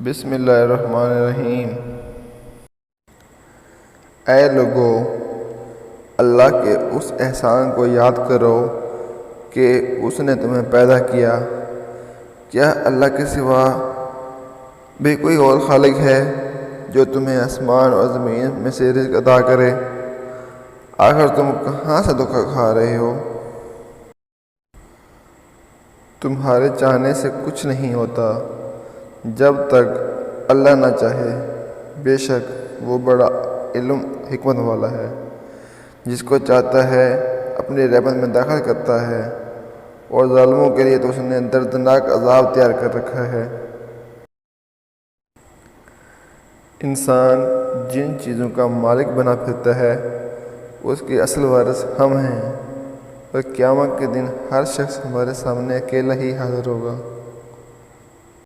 بسم اللہ الرحمن الرحیم۔ اے لوگو، اللہ کے اس احسان کو یاد کرو کہ اس نے تمہیں پیدا کیا۔ کیا اللہ کے سوا بھی کوئی اور خالق ہے جو تمہیں آسمان اور زمین میں سے رزق عطا کرے؟ آخر تم کہاں سے دھوکہ کھا رہے ہو؟ تمہارے چاہنے سے کچھ نہیں ہوتا جب تک اللہ نہ چاہے۔ بے شک وہ بڑا علم حکمت والا ہے، جس کو چاہتا ہے اپنی رحمت میں داخل کرتا ہے، اور ظالموں کے لیے تو اس نے دردناک عذاب تیار کر رکھا ہے۔ انسان جن چیزوں کا مالک بنا پھرتا ہے اس کے اصل وارث ہم ہیں، اور قیامت کے دن ہر شخص ہمارے سامنے اکیلا ہی حاضر ہوگا۔